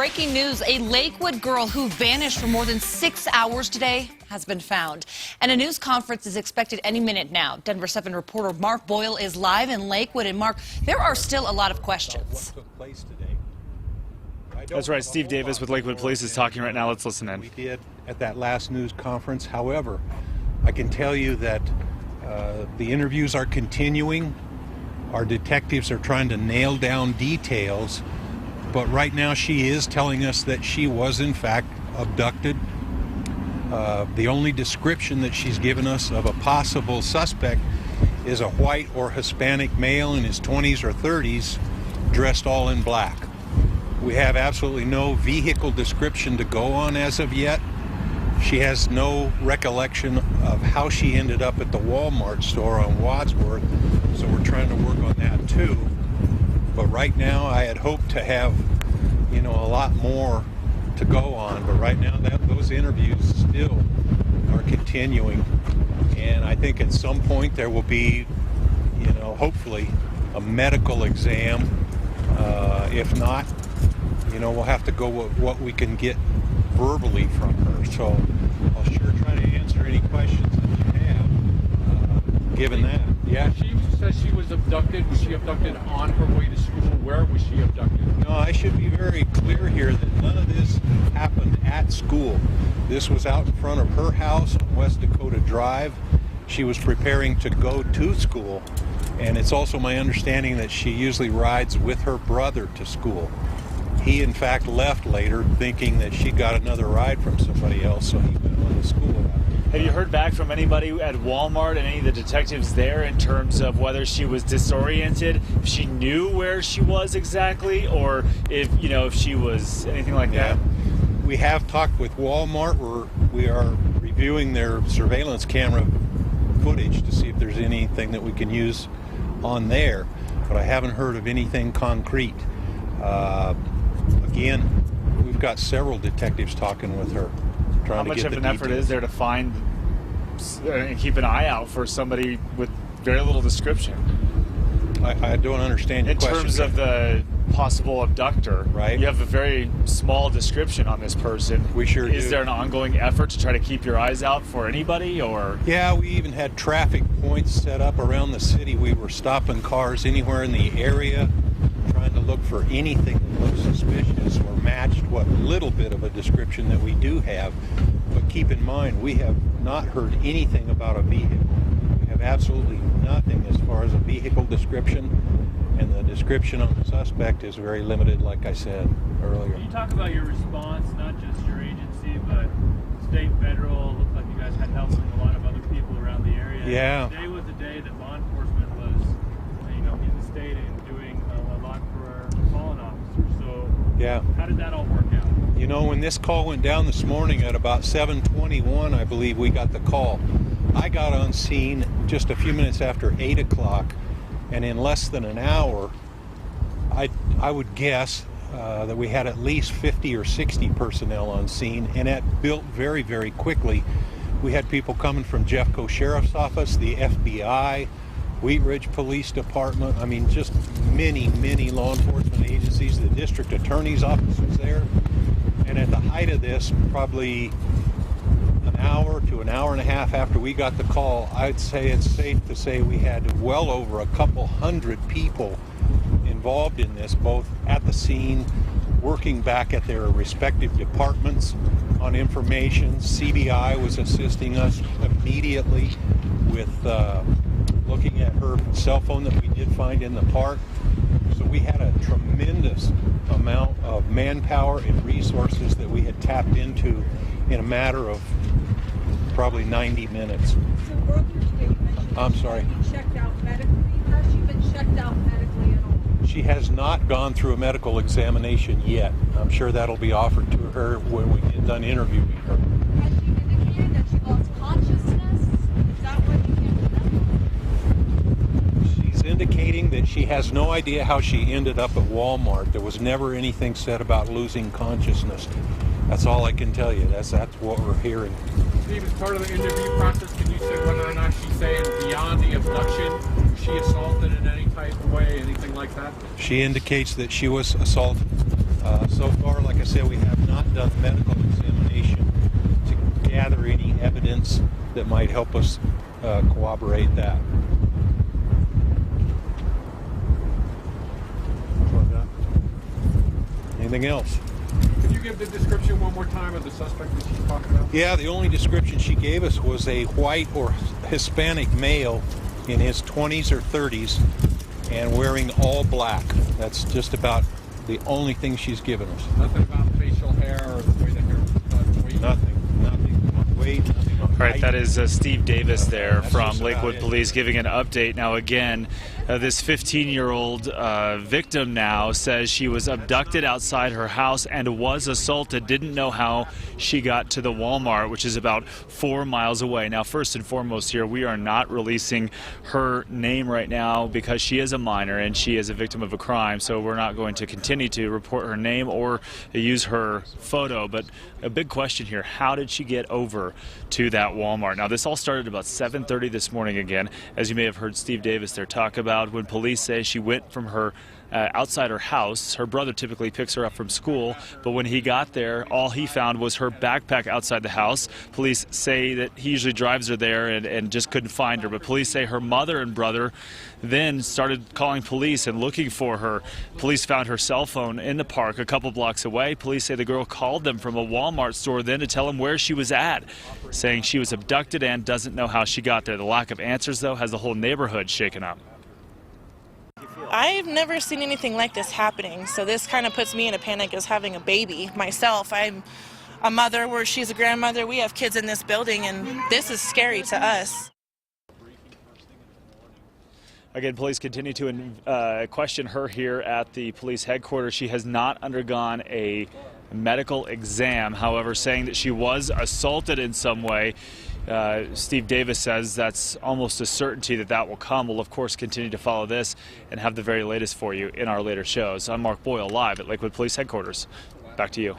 breaking news. A Lakewood girl who vanished for more than 6 hours today has been found. And a news conference is expected any minute now. Denver 7 reporter Mark Boyle is live in Lakewood. And Mark, there are still a lot of questions. What took place today? That's right. Steve Davis with Lakewood Police is talking right now. Let's listen in. We did at that last news conference. However, I can tell you that the interviews are continuing. Our detectives are trying to nail down details. But right now she is telling us that she was in fact abducted. The only description that she's given us of a possible suspect is a white or Hispanic male in his 20s or 30s dressed all in black. We have absolutely no vehicle description to go on as of yet. She has no recollection of how she ended up at the Walmart store on Wadsworth, so we're trying to work on that too. But right now I had hoped to have, a lot more to go on, but right now those interviews still are continuing, and I think at some point there will be, hopefully a medical exam. If not, we'll have to go with what we can get verbally from her. So I'll sure try to answer any questions that you have, given that. Yeah, she says she was abducted. Was she abducted on her way to school? Where was she abducted? No, I should be very clear here that none of this happened at school. This was out in front of her house on West Dakota Drive. She was preparing to go to school, and it's also my understanding that she usually rides with her brother to school. He, in fact, left later thinking that she got another ride from somebody else, so he went on to school. Have you heard back from anybody at Walmart and any of the detectives there in terms of whether she was disoriented, if she knew where she was exactly, or if she was anything like that? We have talked with Walmart. We are reviewing their surveillance camera footage to see if there's anything that we can use on there, but I haven't heard of anything concrete. Again, we've got several detectives talking with her. How much of an effort is there to find and keep an eye out for somebody with very little description? I don't understand your question. In terms of the possible abductor, right? You have a very small description on this person. We sure do. Is there an ongoing effort to try to keep your eyes out for anybody, or? Yeah, we even had traffic points set up around the city. We were stopping cars anywhere in the area, trying to look for anything that looked suspicious or matched what little bit of a description that we do have. But keep in mind, we have not heard anything about a vehicle. We have absolutely nothing as far as a vehicle description, and the description on the suspect is very limited, like I said earlier. Can you talk about your response, not just your agency, but state, federal? Looks like you guys had help from a lot of other people around the area. Yeah. Today was the day that law enforcement was, in the state and doing a lot for our fallen officers. So yeah, how did that all work out? When this call went down this morning at about 7:21, I believe we got the call. I got on scene just a few minutes after 8 o'clock, and in less than an hour, I would guess that we had at least 50 or 60 personnel on scene, and that built very, very quickly. We had people coming from Jeffco Sheriff's Office, the FBI, Wheat Ridge Police Department. I mean, just many, many law enforcement agencies. The district attorney's office was there. And at the height of this, probably an hour to an hour and a half after we got the call, I'd say it's safe to say we had well over a couple hundred people involved in this, both at the scene, working back at their respective departments on information. CBI was assisting us immediately with looking at her cell phone that we did find in the park. So we had a tremendous amount of manpower and resources that we had tapped into in a matter of probably 90 minutes. So earlier today you mentioned I'm sorry. She been checked out medically. Has she been checked out medically at all? She has not gone through a medical examination yet. I'm sure that'll be offered to her when we get done interviewing her. Has she indicated that she lost consciousness? Is that what you can remember? She's indicating that she has no idea how she ended up at Walmart. There was never anything said about losing consciousness. That's all I can tell you. That's what we're hearing. Steve, as part of the interview process, can you say whether or not she's saying beyond the abduction, was she assaulted in any type of way, anything like that? She indicates that she was assaulted. So far, like I said, we have not done a medical examination to gather any evidence that might help us corroborate that. Anything else? Could you give the description one more time of the suspect that she's talking about? Yeah, the only description she gave us was a white or Hispanic male in his 20s or 30s and wearing all black. That's just about the only thing she's given us. Nothing about facial hair or the way the hair was done? Nothing on weight, nothing on All right, height. that is Steve Davis there That's from just about Lakewood it. Police giving an update. Now, again, this 15-year-old victim now says she was abducted outside her house and was assaulted. Didn't know how she got to the Walmart, which is about 4 miles away. Now, first and foremost here, we are not releasing her name right now because she is a minor and she is a victim of a crime. So we're not going to continue to report her name or use her photo. But a big question here, how did she get over to that Walmart? Now, this all started about 7:30 this morning again, as you may have heard Steve Davis there talk about when police say she went from her outside her house. Her brother typically picks her up from school, but when he got there, all he found was her backpack outside the house. Police say that he usually drives her there and just couldn't find her, but police say her mother and brother then started calling police and looking for her. Police found her cell phone in the park a couple blocks away. Police say the girl called them from a Walmart store then to tell them where she was at, saying she was abducted and doesn't know how she got there. The lack of answers, though, has the whole neighborhood shaken up. I've never seen anything like this happening, so this kind of puts me in a panic as having a baby myself. I'm a mother where she's a grandmother. We have kids in this building, and this is scary to us. Again, police continue to question her here at the police headquarters. She has not undergone a medical exam, however, saying that she was assaulted in some way. Steve Davis says that's almost a certainty that that will come. We'll, of course, continue to follow this and have the very latest for you in our later shows. I'm Mark Boyle, live at Lakewood Police Headquarters. Back to you.